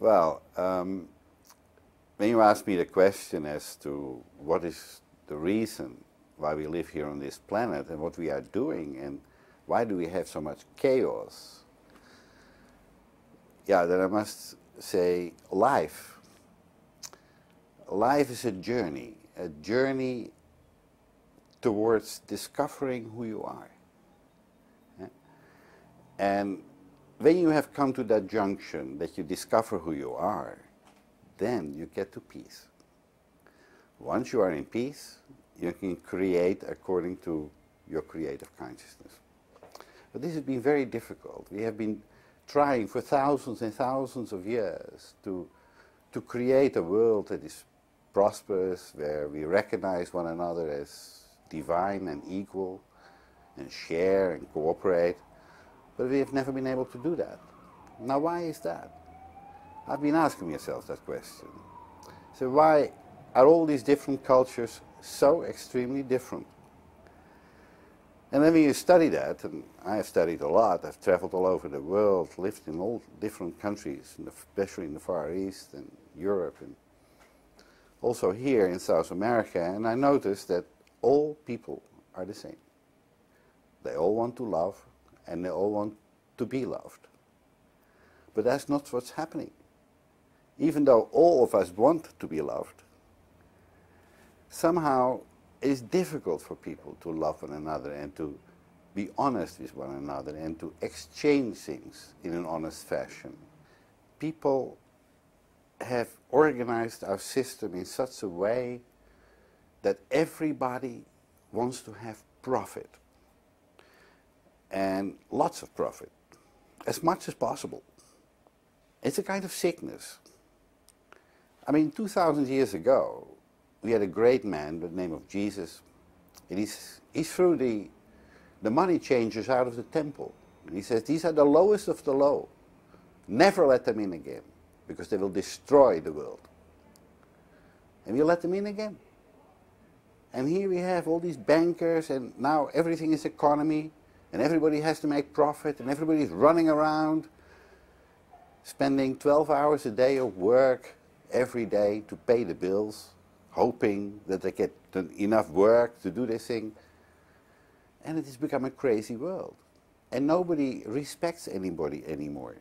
Well, when you ask me the question as to what is the reason why we live here on this planet and what we are doing and why do we have so much chaos, yeah, then I must say life. Life is a journey towards discovering who you are. Yeah? And when you have come to that junction that you discover who you are, then you get to peace. Once you are in peace, you can create according to your creative consciousness. But this has been very difficult. We have been trying for thousands and thousands of years to create a world that is prosperous, where we recognize one another as divine and equal, and share and cooperate. But we have never been able to do that. Now, why is that? I've been asking myself that question. So why are all these different cultures so extremely different? And then when you study that, and I have studied a lot, I've traveled all over the world, lived in all different countries, especially in the Far East and Europe, and also here in South America, and I noticed that all people are the same. They all want to love, and they all want to be loved. But that's not what's happening. Even though all of us want to be loved, somehow it's difficult for people to love one another and to be honest with one another and to exchange things in an honest fashion. People have organized our system in such a way that everybody wants to have profit, and lots of profit, as much as possible. It's a kind of sickness. I mean, 2,000 years ago, we had a great man by the name of Jesus, and he threw the money changers out of the temple. And he says, these are the lowest of the low. Never let them in again, because they will destroy the world. And we let them in again. And here we have all these bankers, and now everything is economy, and everybody has to make profit, and everybody's running around, spending 12 hours a day of work every day to pay the bills, hoping that they get enough work to do this thing. And it has become a crazy world. And nobody respects anybody anymore.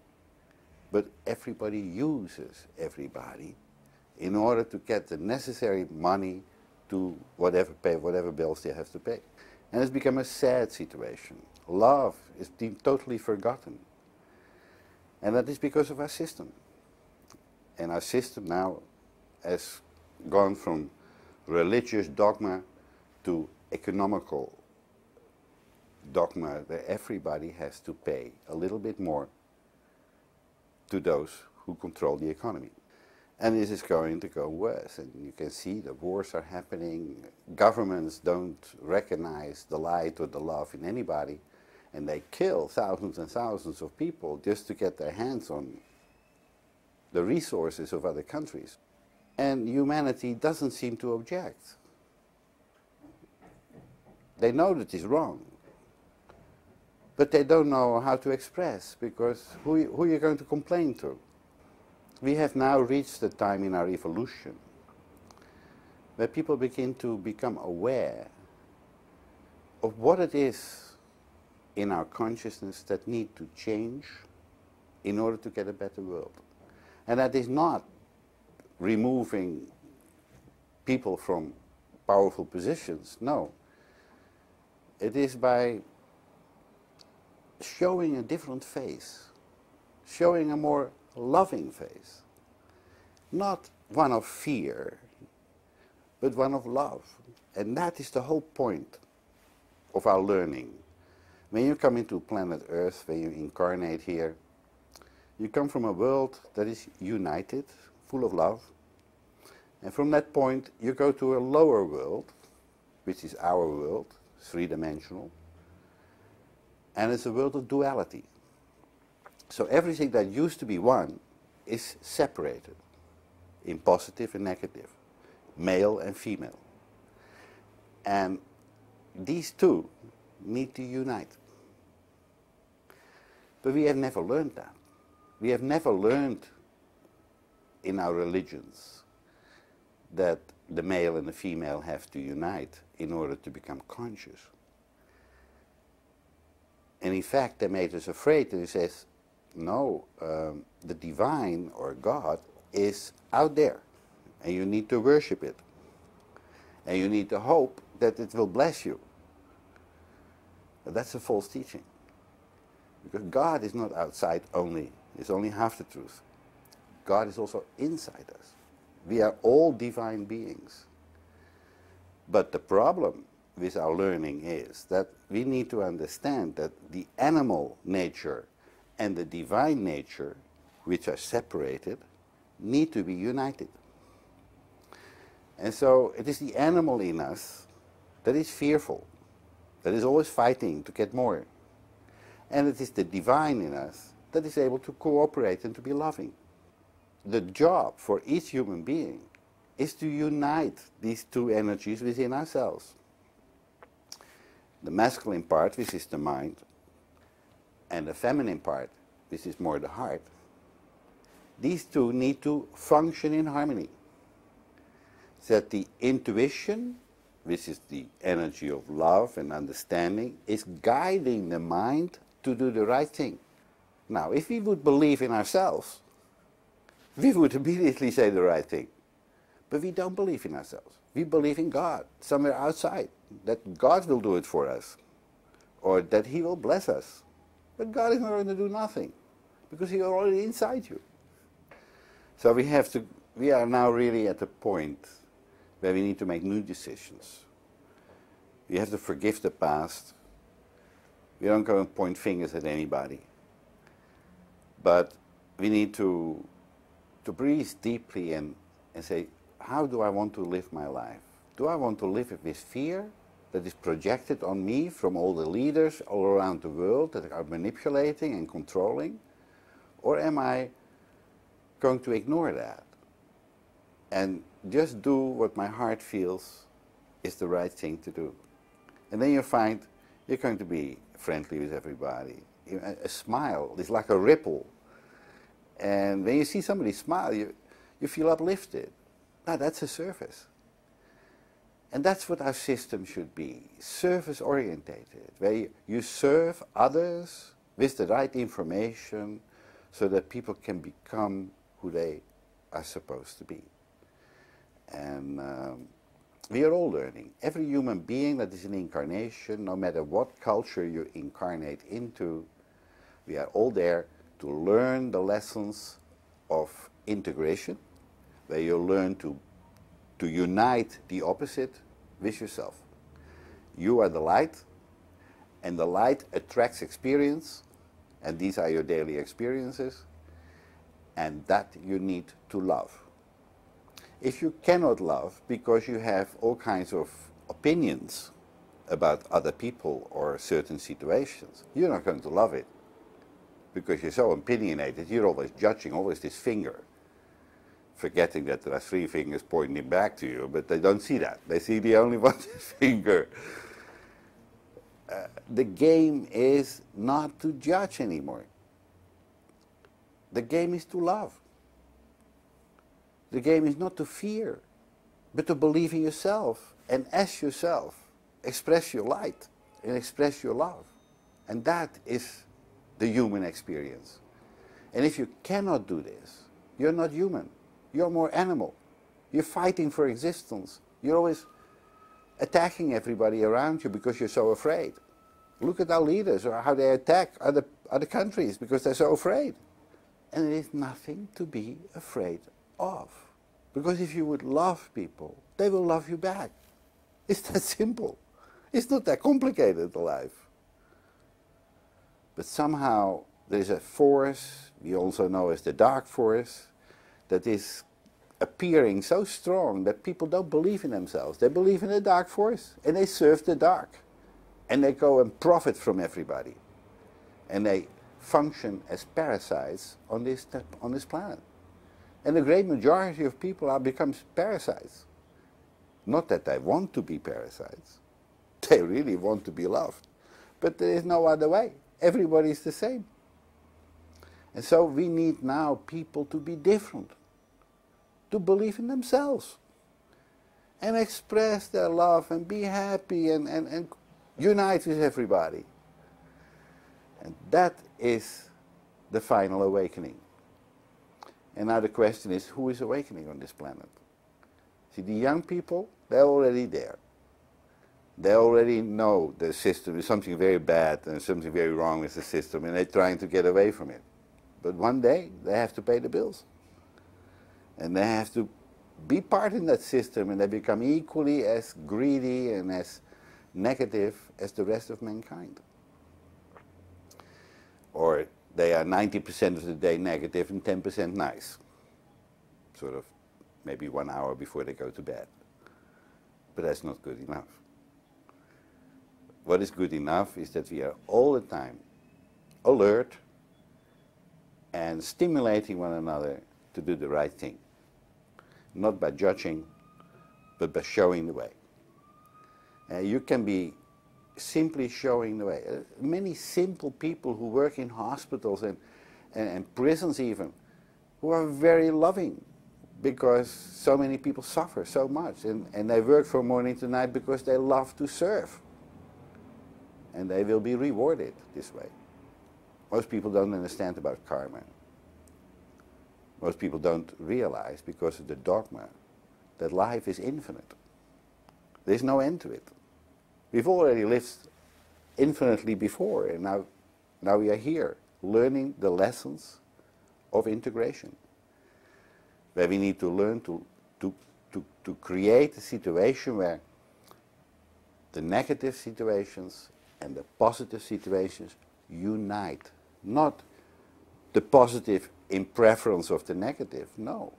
But everybody uses everybody in order to get the necessary money to pay whatever bills they have to pay. And it's become a sad situation. Love is being totally forgotten. And that is because of our system. And our system now has gone from religious dogma to economical dogma, where everybody has to pay a little bit more to those who control the economy. And this is going to go worse. And you can see the wars are happening. Governments don't recognize the light or the love in anybody. And they kill thousands and thousands of people just to get their hands on the resources of other countries. And humanity doesn't seem to object. They know that it's wrong. But they don't know how to express, because who are you going to complain to? We have now reached the time in our evolution where people begin to become aware of what it is in our consciousness that need to change in order to get a better world. And that is not removing people from powerful positions, no. It is by showing a different face, showing a more loving face, not one of fear, but one of love. And that is the whole point of our learning. When you come into planet Earth, when you incarnate here, you come from a world that is united, full of love, and from that point you go to a lower world, which is our world, three-dimensional, and it's a world of duality. So everything that used to be one is separated in positive and negative, male and female. And these two need to unite. But we have never learned that. We have never learned in our religions that the male and the female have to unite in order to become conscious. And in fact, they made us afraid, and he says, no, the divine or God is out there, and you need to worship it. And you need to hope that it will bless you. But that's a false teaching. Because God is not outside only. It's only half the truth. God is also inside us. We are all divine beings. But the problem with our learning is that we need to understand that the animal nature and the divine nature, which are separated, need to be united. And so it is the animal in us that is fearful, that is always fighting to get more. And it is the divine in us that is able to cooperate and to be loving. The job for each human being is to unite these two energies within ourselves. The masculine part, which is the mind, and the feminine part, which is more the heart, these two need to function in harmony. So that the intuition, which is the energy of love and understanding, is guiding the mind to do the right thing. Now, if we would believe in ourselves, we would immediately say the right thing. But we don't believe in ourselves. We believe in God, somewhere outside, that God will do it for us, or that He will bless us. But God is not going to do nothing, because He is already inside you. So we are now really at a point where we need to make new decisions. We have to forgive the past. We don't go and point fingers at anybody. But we need to breathe deeply and say, how do I want to live my life? Do I want to live with fear that is projected on me from all the leaders all around the world that are manipulating and controlling? Or am I going to ignore that and just do what my heart feels is the right thing to do? And then you find you're going to be friendly with everybody. A smile is like a ripple. And when you see somebody smile, you feel uplifted. Now that's a service. And that's what our system should be, service-orientated, where you serve others with the right information so that people can become who they are supposed to be. And we are all learning. Every human being that is an incarnation, no matter what culture you incarnate into, we are all there to learn the lessons of integration, where you learn to unite the opposite with yourself. You are the light, and the light attracts experience, and these are your daily experiences, and that you need to love. If you cannot love because you have all kinds of opinions about other people or certain situations, you're not going to love it. Because you're so opinionated, you're always judging, always this finger. Forgetting that there are three fingers pointing back to you, but they don't see that. They see the only one finger. The game is not to judge anymore. The game is to love. The game is not to fear, but to believe in yourself, and as yourself, express your light and express your love. And that is the human experience. And if you cannot do this, you're not human. You're more animal. You're fighting for existence. You're always attacking everybody around you because you're so afraid. Look at our leaders, or how they attack other countries because they're so afraid. And there is nothing to be afraid of. Because if you would love people, they will love you back. It's that simple. It's not that complicated, life. But somehow there is a force, we also know as the dark force, that is appearing so strong that people don't believe in themselves. They believe in the dark force, and they serve the dark. And they go and profit from everybody. And they function as parasites on this planet. And the great majority of people become parasites. Not that they want to be parasites. They really want to be loved. But there is no other way. Everybody is the same. And so we need now people to be different. to believe in themselves and express their love and be happy and unite with everybody. And that is the final awakening. And now the question is, who is awakening on this planet? See, the young people, they're already there. They already know the system is something very bad and something very wrong with the system, and they're trying to get away from it. But one day, they have to pay the bills. And they have to be part in that system, and they become equally as greedy and as negative as the rest of mankind. Or they are 90% of the day negative and 10% nice. Sort of maybe 1 hour before they go to bed. But that's not good enough. What is good enough is that we are all the time alert and stimulating one another to do the right thing. Not by judging, but by showing the way. You can be simply showing the way. Many simple people who work in hospitals and prisons even, who are very loving because so many people suffer so much, and they work from morning to night because they love to serve. And they will be rewarded this way. Most people don't understand about karma. Most people don't realize, because of the dogma, that life is infinite. There's no end to it. We've already lived infinitely before, and now we are here, learning the lessons of integration, where we need to learn to create a situation where the negative situations and the positive situations unite. Not the positive in preference of the negative, no.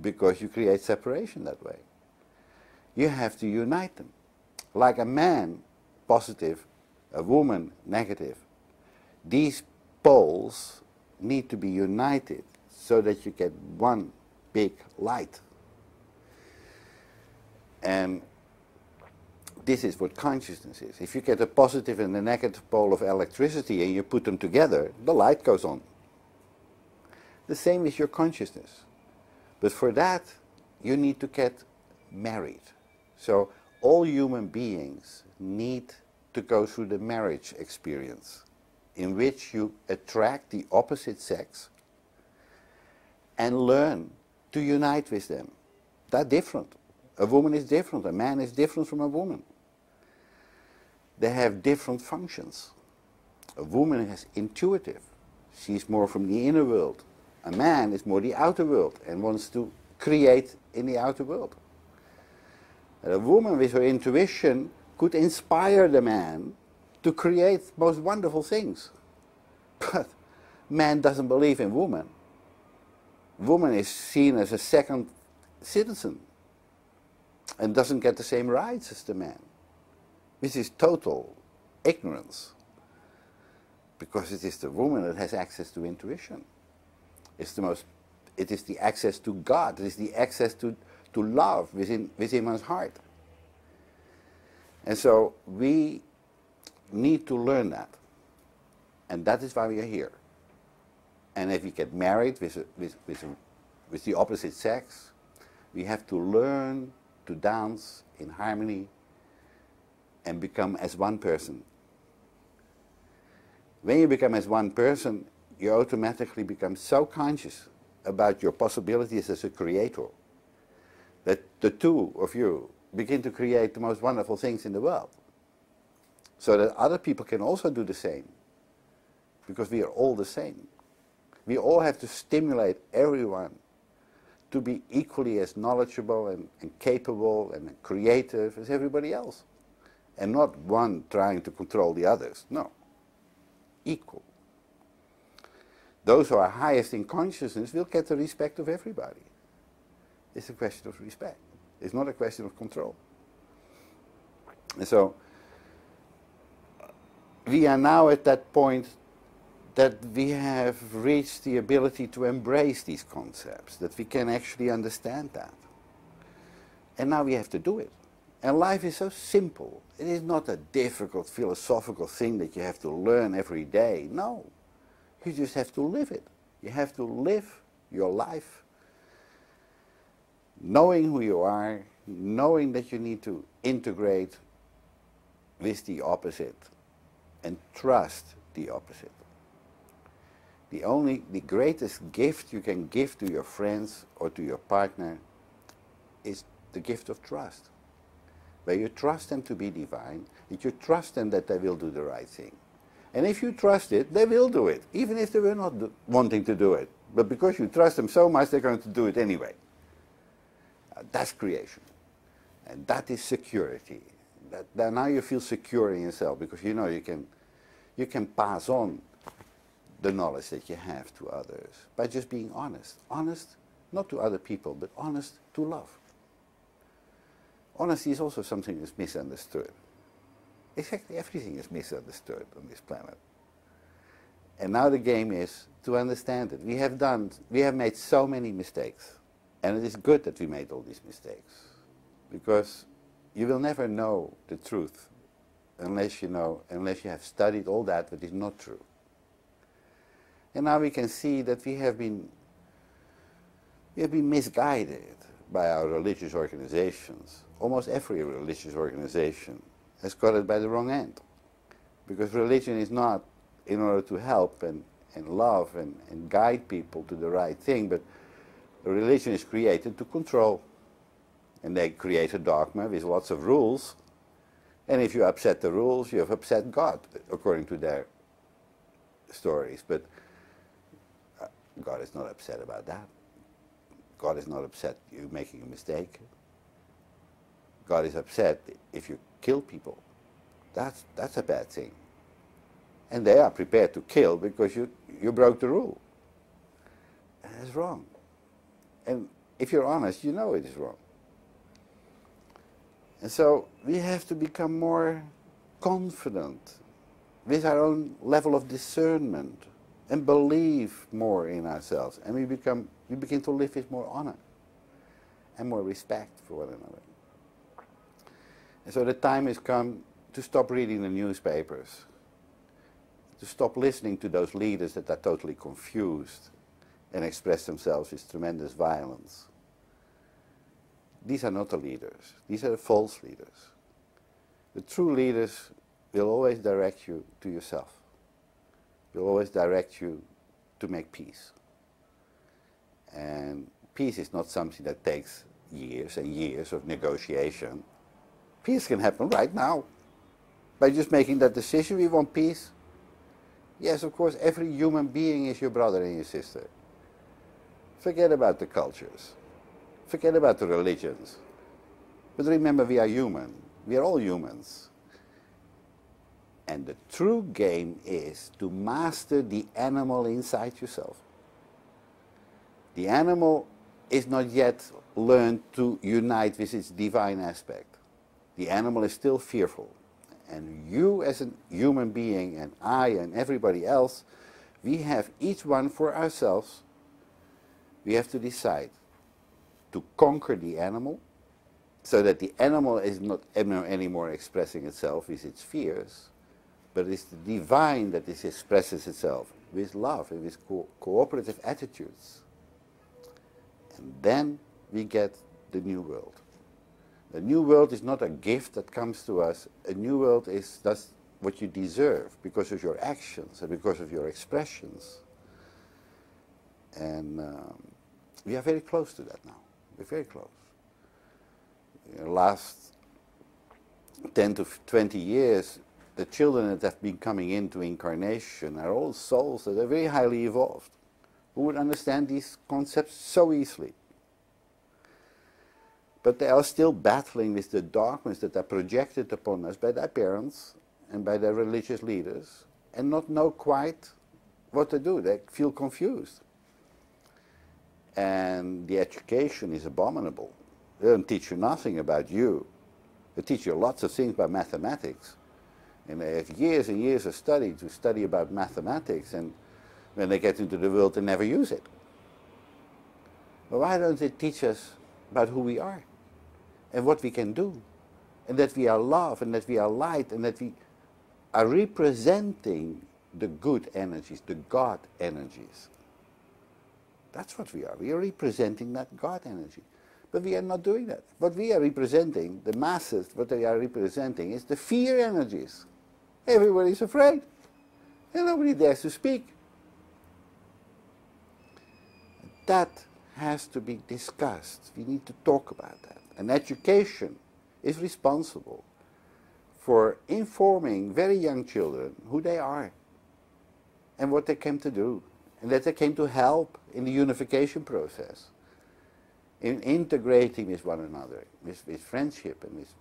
Because you create separation that way. You have to unite them. Like a man, positive, a woman, negative. These poles need to be united so that you get one big light. And this is what consciousness is. If you get a positive and a negative pole of electricity and you put them together, the light goes on. The same is your consciousness. But for that, you need to get married. So all human beings need to go through the marriage experience, in which you attract the opposite sex and learn to unite with them. They're different. A woman is different. A man is different from a woman. They have different functions. A woman is intuitive. She's more from the inner world. A man is more the outer world and wants to create in the outer world. And a woman with her intuition could inspire the man to create most wonderful things. But man doesn't believe in woman. Woman is seen as a second citizen and doesn't get the same rights as the man. This is total ignorance, because it is the woman that has access to intuition. It is the access to God. It is the access to love within one's heart. And so we need to learn that. And that is why we are here. And if we get married with the opposite sex, we have to learn to dance in harmony and become as one person. When you become as one person, you automatically become so conscious about your possibilities as a creator that the two of you begin to create the most wonderful things in the world, so that other people can also do the same, because we are all the same. We all have to stimulate everyone to be equally as knowledgeable and capable and creative as everybody else. And not one trying to control the others. No. Equal. Those who are highest in consciousness will get the respect of everybody. It's a question of respect. It's not a question of control. And so, we are now at that point that we have reached the ability to embrace these concepts, that we can actually understand that. And now we have to do it. And life is so simple. It is not a difficult philosophical thing that you have to learn every day. No. You just have to live it. You have to live your life knowing who you are, knowing that you need to integrate with the opposite and trust the opposite. The greatest gift you can give to your friends or to your partner is the gift of trust, where you trust them to be divine, that you trust them that they will do the right thing. And if you trust it, they will do it, even if they were not wanting to do it. But because you trust them so much, they're going to do it anyway. That's creation. And that is security. That now you feel secure in yourself, because you know you can pass on the knowledge that you have to others by just being honest. Honest, not to other people, but honest to love. Honesty is also something that's misunderstood. Exactly everything is misunderstood on this planet. And now the game is to understand it. We have made so many mistakes. And it is good that we made all these mistakes. Because you will never know the truth unless you have studied all that is not true. And now we can see that we have been misguided by our religious organizations. Almost every religious organization has got it by the wrong end. Because religion is not in order to help and love and guide people to the right thing, but religion is created to control. And they create a dogma with lots of rules. And if you upset the rules, you have upset God, according to their stories. But God is not upset about that. God is not upset you making a mistake. God is upset if you kill people. That's a bad thing. And they are prepared to kill because you broke the rule. And that's wrong. And if you're honest, you know it is wrong. And so we have to become more confident with our own level of discernment and believe more in ourselves. And we begin to live with more honor and more respect for one another. And so the time has come to stop reading the newspapers, to stop listening to those leaders that are totally confused and express themselves with tremendous violence. These are not the leaders. These are the false leaders. The true leaders will always direct you to yourself. Will always direct you to make peace. And peace is not something that takes years and years of negotiation. Peace can happen right now. By just making that decision, we want peace. Yes, of course, every human being is your brother and your sister. Forget about the cultures. Forget about the religions. But remember, we are human. We are all humans. And the true game is to master the animal inside yourself. The animal is not yet learned to unite with its divine aspect. The animal is still fearful. And you as a human being, and I and everybody else, we have each one for ourselves. We have to decide to conquer the animal, so that the animal is not anymore expressing itself with its fears, but it's the divine that expresses itself with love and with cooperative attitudes. And then we get the new world. The new world is not a gift that comes to us. A new world is just what you deserve because of your actions and because of your expressions. And we are very close to that now. We're very close. In the last 10 to 20 years, the children that have been coming into incarnation are all souls that are very highly evolved, who would understand these concepts so easily. But they are still battling with the dogmas that are projected upon us by their parents and by their religious leaders, and not know quite what to do. They feel confused. And the education is abominable. They don't teach you nothing about you. They teach you lots of things about mathematics. And they have years and years of study to study about mathematics, and when they get into the world, they never use it. But why don't they teach us about who we are and what we can do, and that we are love, and that we are light, and that we are representing the good energies, the God energies. That's what we are. We are representing that God energy. But we are not doing that. What we are representing, the masses, what they are representing is the fear energies. Everybody is afraid. And nobody dares to speak. That has to be discussed. We need to talk about that. And education is responsible for informing very young children who they are and what they came to do, and that they came to help in the unification process, in integrating with one another, with friendship and with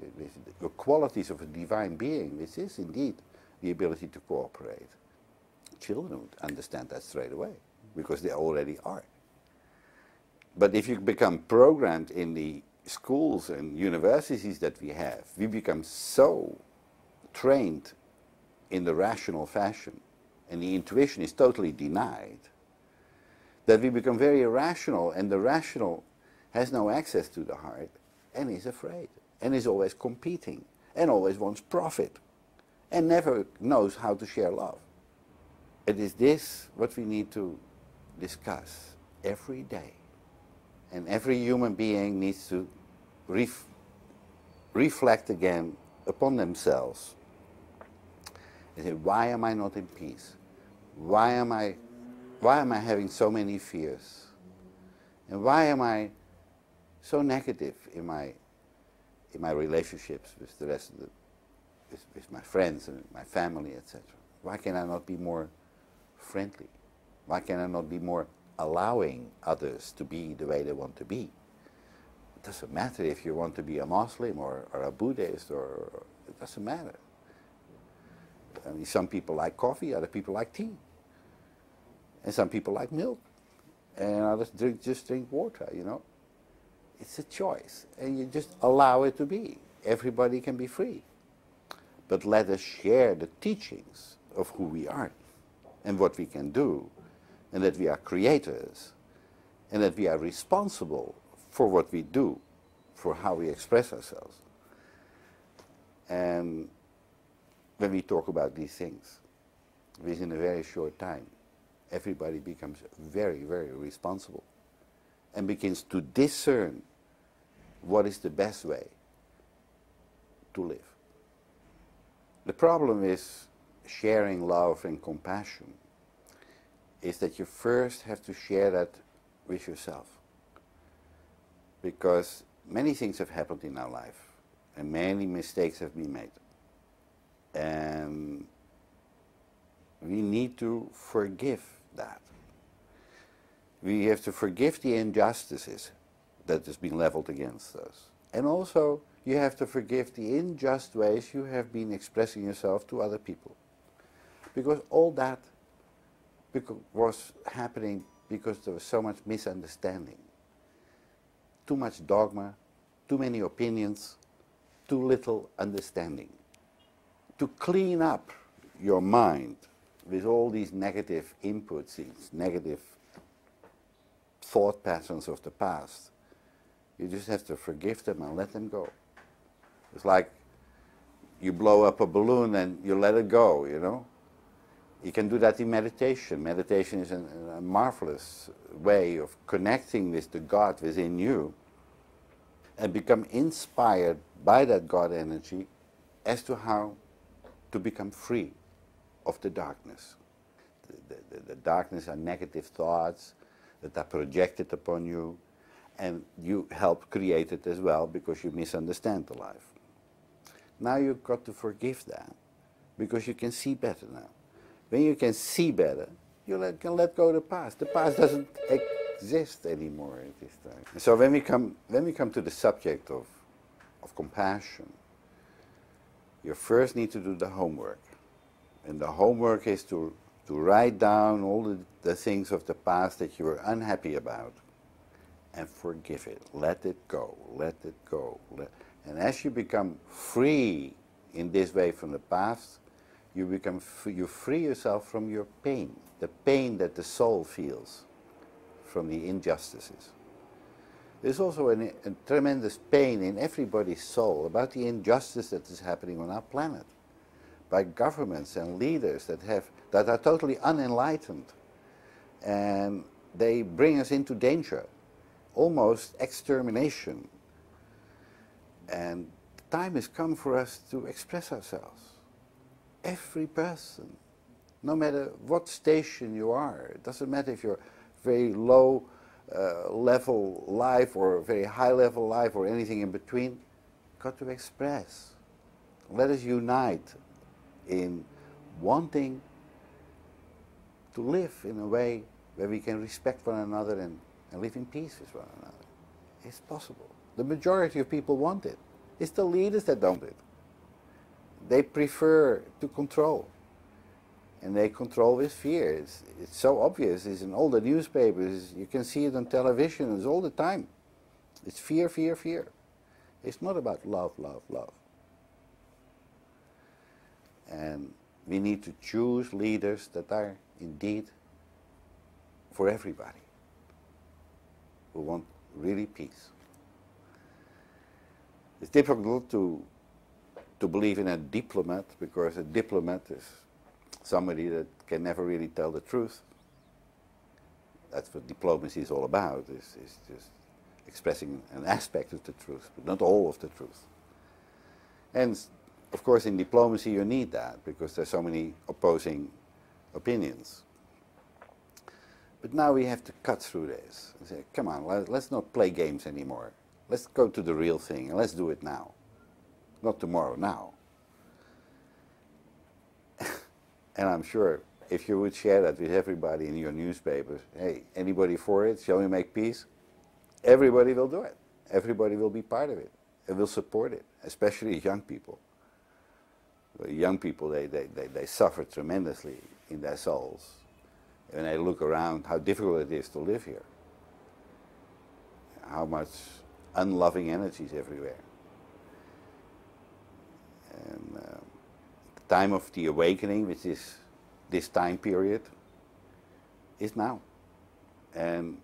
the qualities of a divine being, which is indeed the ability to cooperate. Children would understand that straight away, because they already are. But if you become programmed in the schools and universities that we have, we become so trained in the rational fashion, and the intuition is totally denied, that we become very irrational, and the rational has no access to the heart, and is afraid, and is always competing, and always wants profit, and never knows how to share love. It is this what we need to discuss every day. And every human being needs to reflect again upon themselves and say, why am I not in peace? Why am I having so many fears? And why am I so negative in my relationships with the rest of with my friends and my family, etc.? Why can I not be more friendly? Why can I not be more allowing others to be the way they want to be? It doesn't matter if you want to be a Muslim or a Buddhist, or it doesn't matter. I mean, some people like coffee, other people like tea. And some people like milk. And others just drink water, you know. It's a choice. And you just allow it to be. Everybody can be free. But let us share the teachings of who we are and what we can do, and that we are creators, and that we are responsible for what we do, for how we express ourselves. And when we talk about these things, within a very short time, everybody becomes very, very responsible and begins to discern what is the best way to live. The problem is sharing love and compassion is that you first have to share that with yourself. Because many things have happened in our life, and many mistakes have been made. And we need to forgive that. We have to forgive the injustices that has been leveled against us. And also, you have to forgive the unjust ways you have been expressing yourself to other people. Because all that was happening because there was so much misunderstanding. Too much dogma, too many opinions, too little understanding. To clean up your mind with all these negative inputs, these negative thought patterns of the past, you just have to forgive them and let them go. It's like you blow up a balloon and you let it go, you know. You can do that in meditation. Meditation is a marvelous way of connecting with the God within you and become inspired by that God energy as to how to become free of the darkness. The darkness are negative thoughts that are projected upon you, and you help create it as well because you misunderstand the life. Now you've got to forgive that because you can see better now. When you can see better, you can let go of the past. The past doesn't exist anymore at this time. So when we come to the subject of compassion, you first need to do the homework. And the homework is to write down all the things of the past that you were unhappy about and forgive it. Let it go. Let it go. And as you become free in this way from the past, you free yourself from your pain, the pain that the soul feels from the injustices. There's also a tremendous pain in everybody's soul about the injustice that is happening on our planet by governments and leaders that are totally unenlightened, and they bring us into danger. almost extermination. And the time has come for us to express ourselves. Every person, no matter what station you are, it doesn't matter if you're very low level life or very high level life or anything in between, got to express. Let us unite in wanting to live in a way where we can respect one another and live in peace with one another. It's possible. The majority of people want it. It's the leaders that don't it. They prefer to control. And they control with fear. It's so obvious. It's in all the newspapers. You can see it on television. It's all the time. It's fear, fear, fear. It's not about love, love, love. And we need to choose leaders that are indeed for everybody, who want really peace. It's difficult to believe in a diplomat, because a diplomat is somebody that can never really tell the truth. That's what diplomacy is all about, is just expressing an aspect of the truth, but not all of the truth. And of course in diplomacy you need that, because there's so many opposing opinions. But now we have to cut through this and say, come on, let's not play games anymore. Let's go to the real thing, and let's do it now. Not tomorrow, now. And I'm sure if you would share that with everybody in your newspapers, hey, anybody for it? Shall we make peace? Everybody will do it. Everybody will be part of it and will support it, especially young people. Young people, they suffer tremendously in their souls. When they look around, how difficult it is to live here. How much unloving energy is everywhere. And the time of the awakening, which is this time period, is now. And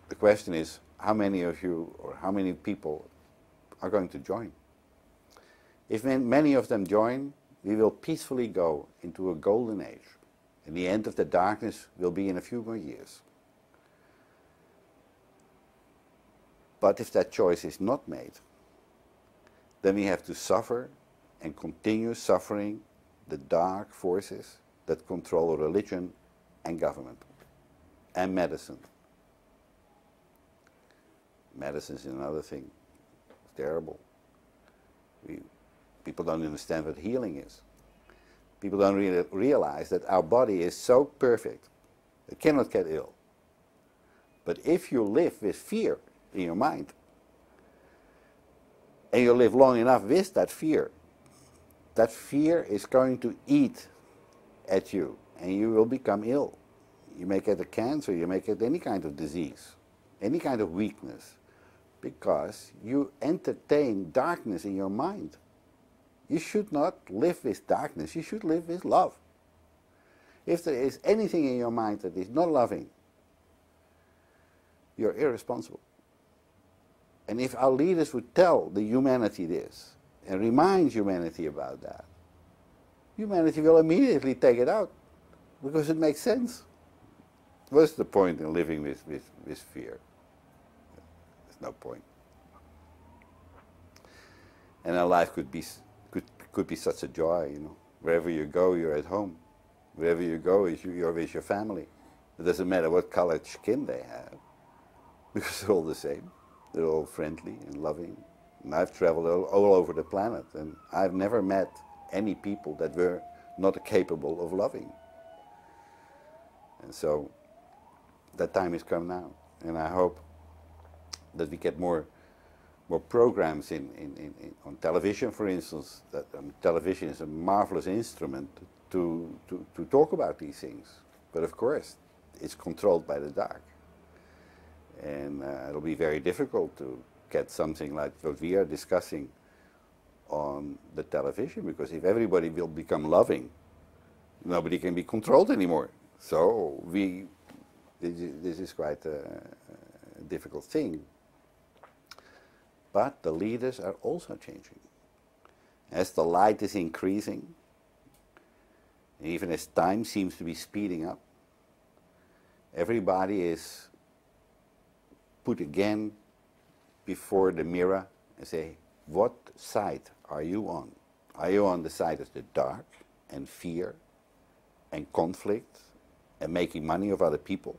the question is, how many of you or how many people are going to join? If many of them join, we will peacefully go into a golden age. And the end of the darkness will be in a few more years. But if that choice is not made, then we have to suffer and continue suffering the dark forces that control religion and government and medicine. Medicine is another thing. It's terrible. People don't understand what healing is. People don't really realize that our body is so perfect, it cannot get ill. But if you live with fear in your mind, and you live long enough with that fear is going to eat at you, and you will become ill. You may get a cancer, you may get any kind of disease, any kind of weakness, because you entertain darkness in your mind. You should not live with darkness, you should live with love. If there is anything in your mind that is not loving, you're irresponsible. And if our leaders would tell the humanity this, and remind humanity about that, humanity will immediately take it out, because it makes sense. What's the point in living with fear? There's no point. And our life could be such a joy, you know. Wherever you go, you're at home. Wherever you go, you're with your family. It doesn't matter what colored skin they have, because they're all the same. They're all friendly and loving. And I've traveled all over the planet, and I've never met any people that were not capable of loving. And so that time has come now, and I hope that we get more programs on television, for instance. That television is a marvelous instrument to talk about these things. But of course, it's controlled by the dark. And it'll be very difficult to get something like what we are discussing on the television, because if everybody will become loving, nobody can be controlled anymore. So this is quite a difficult thing. But the leaders are also changing. As the light is increasing, and even as time seems to be speeding up, everybody is put again before the mirror and say, what side are you on? Are you on the side of the dark and fear and conflict and making money of other people?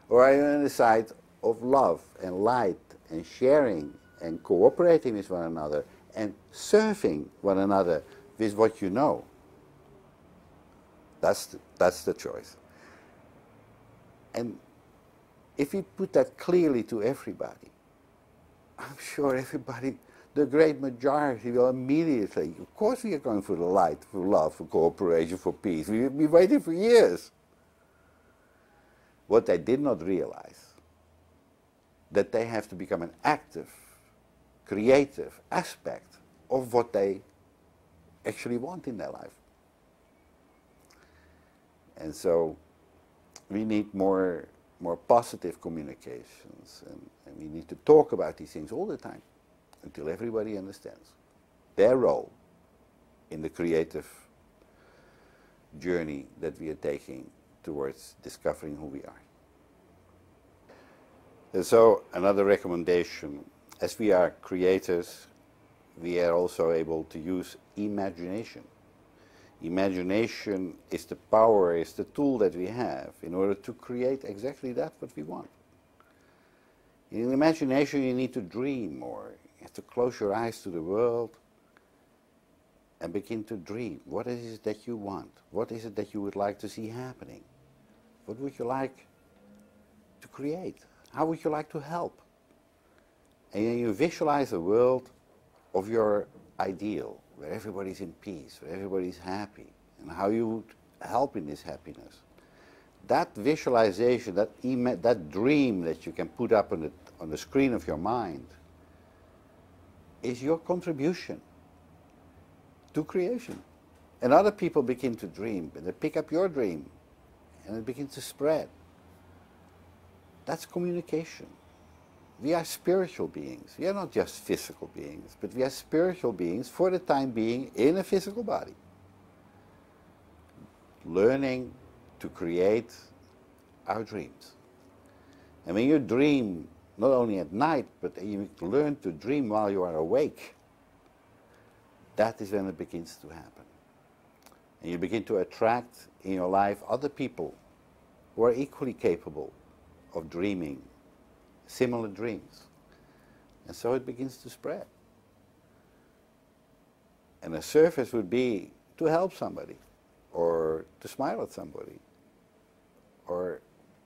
Or are you on the side of love and light and sharing and cooperating with one another and serving one another with what you know? That's the choice. And if we put that clearly to everybody, I'm sure everybody, the great majority, will immediately, of course we are going for the light, for love, for cooperation, for peace. We've been waiting for years. What they did not realize, that they have to become an active, creative aspect of what they actually want in their life. And so we need more positive communications, and we need to talk about these things all the time until everybody understands their role in the creative journey that we are taking towards discovering who we are. And so another recommendation, as we are creators, we are also able to use imagination. Imagination is the power, is the tool that we have in order to create exactly that what we want. In imagination you need to dream more. You have to close your eyes to the world and begin to dream. What is it that you want? What is it that you would like to see happening? What would you like to create? How would you like to help? And then you visualize a world of your ideal, where everybody's in peace, where everybody's happy, and how you would help in this happiness. That visualization, that dream that you can put up on the screen of your mind is your contribution to creation. And other people begin to dream, and they pick up your dream, and it begins to spread. That's communication. We are spiritual beings. We are not just physical beings, but we are spiritual beings for the time being in a physical body. Learning to create our dreams. And when you dream, not only at night, but you learn to dream while you are awake, that is when it begins to happen. And you begin to attract in your life other people who are equally capable of dreaming similar dreams. And so it begins to spread. And the surface would be to help somebody, or to smile at somebody, or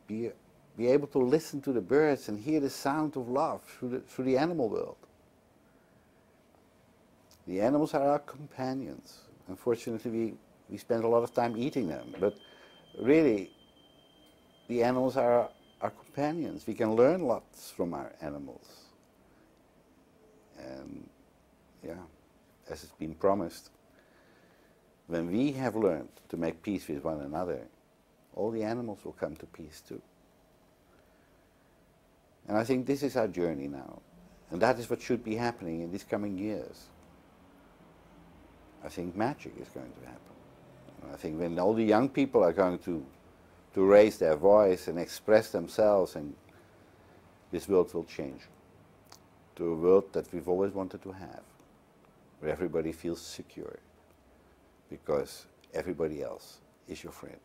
be able to listen to the birds and hear the sound of love through the animal world. The animals are our companions. Unfortunately, we spend a lot of time eating them, but really, the animals are our companions. We can learn lots from our animals. And yeah, as it's been promised, when we have learned to make peace with one another, all the animals will come to peace too. And I think this is our journey now. And that is what should be happening in these coming years. I think magic is going to happen. And I think when all the young people are going to raise their voice and express themselves, and this world will change to a world that we've always wanted to have, where everybody feels secure because everybody else is your friend.